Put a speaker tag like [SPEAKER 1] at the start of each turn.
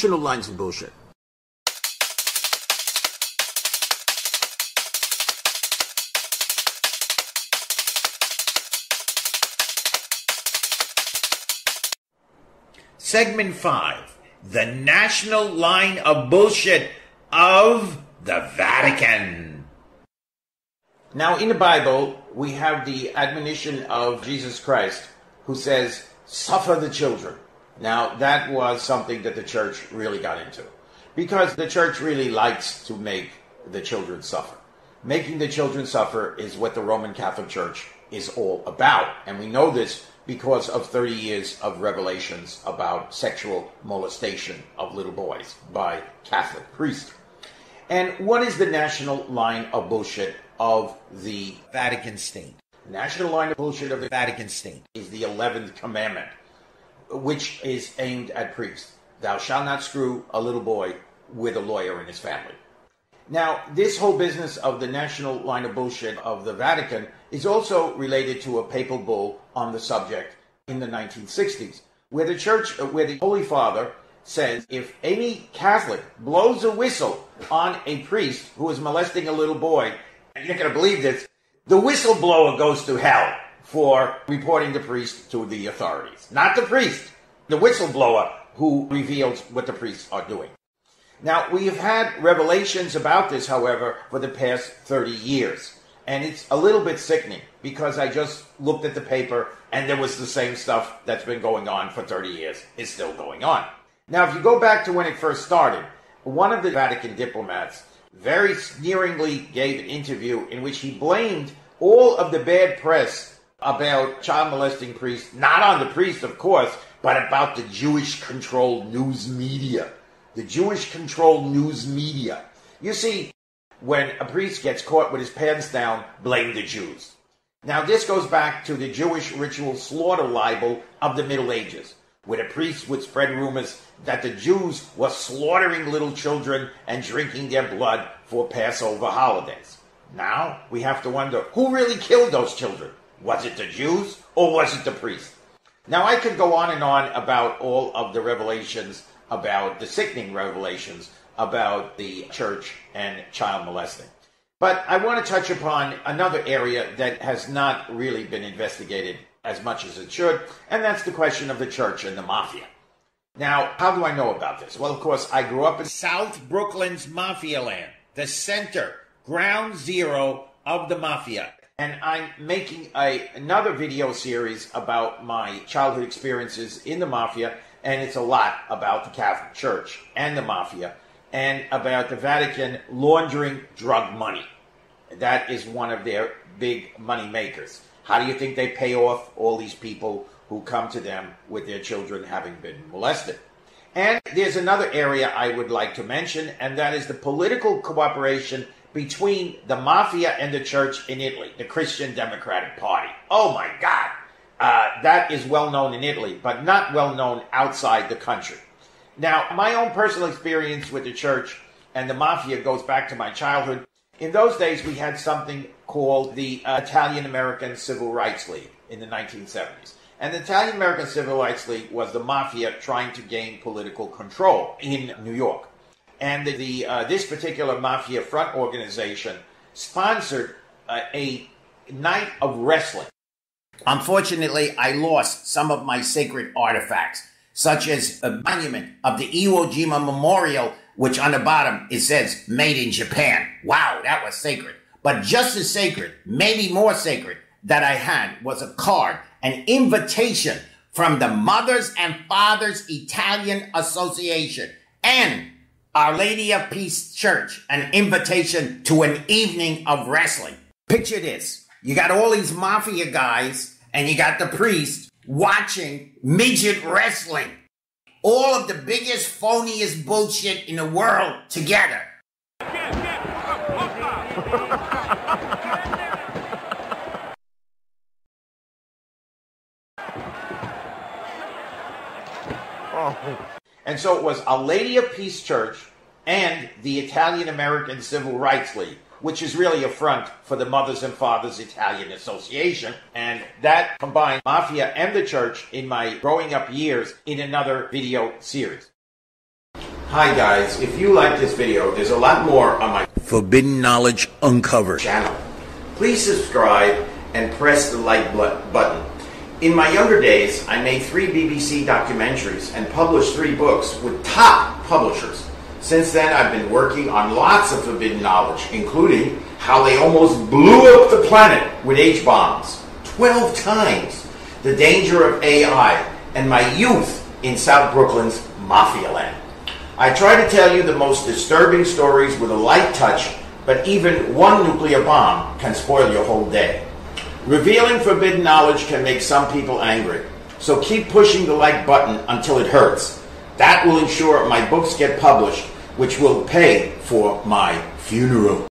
[SPEAKER 1] national lines of bullshit.
[SPEAKER 2] Segment 5, the national line of bullshit of the Vatican. Now, in the Bible, we have the admonition of Jesus Christ, who says, suffer the children. Now, that was something that the church really got into, because the church really likes to make the children suffer. Making the children suffer is what the Roman Catholic Church is all about, and we know this because of 30 years of revelations about sexual molestation of little boys by Catholic priests. And what is the national line of bullshit of the Vatican State? The national line of bullshit of the Vatican State is the 11th commandment, which is aimed at priests. Thou shalt not screw a little boy with a lawyer in his family. Now, this whole business of the national line of bullshit of the Vatican is also related to a papal bull on the subject in the 1960s, where the Holy Father says if any Catholic blows a whistle on a priest who is molesting a little boy, and you're not going to believe this, the whistleblower goes to hell for reporting the priest to the authorities. Not the priest, the whistleblower who reveals what the priests are doing. Now, we have had revelations about this, however, for the past 30 years. And it's a little bit sickening, because I just looked at the paper and there was the same stuff that's been going on for 30 years is still going on. Now, if you go back to when it first started, one of the Vatican diplomats very sneeringly gave an interview in which he blamed all of the bad press about child molesting priests, not on the priest, of course, but about the Jewish-controlled news media. The Jewish-controlled news media. You see, when a priest gets caught with his pants down, blame the Jews. Now, this goes back to the Jewish ritual slaughter libel of the Middle Ages, where the priests would spread rumors that the Jews were slaughtering little children and drinking their blood for Passover holidays. Now, we have to wonder, who really killed those children? Was it the Jews or was it the priests? Now, I could go on and on about all of the revelations, about the sickening revelations about the church and child molesting. But I want to touch upon another area that has not really been investigated as much as it should, and that's the question of the church and the mafia. Now, how do I know about this? Well, of course, I grew up in South Brooklyn's mafia land, the center, ground zero of the mafia. And I'm making another video series about my childhood experiences in the mafia, and it's a lot about the Catholic Church and the mafia, and about the Vatican laundering drug money. That is one of their big money makers. How do you think they pay off all these people who come to them with their children having been molested? And there's another area I would like to mention, and that is the political cooperation between the mafia and the church in Italy, the Christian Democratic Party. Oh my God! That is well known in Italy, but not well known outside the country. Now, my own personal experience with the church and the mafia goes back to my childhood. In those days, we had something called the Italian-American Civil Rights League in the 1970s. And the Italian-American Civil Rights League was the mafia trying to gain political control in New York. And this particular mafia front organization sponsored a night of wrestling. Unfortunately, I lost some of my sacred artifacts, such as a monument of the Iwo Jima Memorial, which on the bottom it says, made in Japan. Wow, that was sacred. But just as sacred, maybe more sacred, that I had was a card, an invitation from the Mothers and Fathers Italian Association and Our Lady of Peace Church, an invitation to an evening of wrestling. Picture this. You got all these mafia guys and you got the priest watching midget wrestling. All of the biggest, phoniest bullshit in the world together. And so it was Our Lady of Peace Church and the Italian-American Civil Rights League, which is really a front for the Mothers and Fathers Italian Association. And that combined mafia and the church in my growing up years in another video series. Hi guys, if you like this video, there's a lot more on my Forbidden Knowledge Uncovered channel. Please subscribe and press the like button. In my younger days, I made 3 BBC documentaries and published 3 books with top publishers. Since then, I've been working on lots of forbidden knowledge, including how they almost blew up the planet with H-bombs 12 times, the danger of AI, and my youth in South Brooklyn's Mafia land. I try to tell you the most disturbing stories with a light touch, but even one nuclear bomb can spoil your whole day. Revealing forbidden knowledge can make some people angry, so keep pushing the like button until it hurts. That will ensure my books get published, which will pay for my funeral.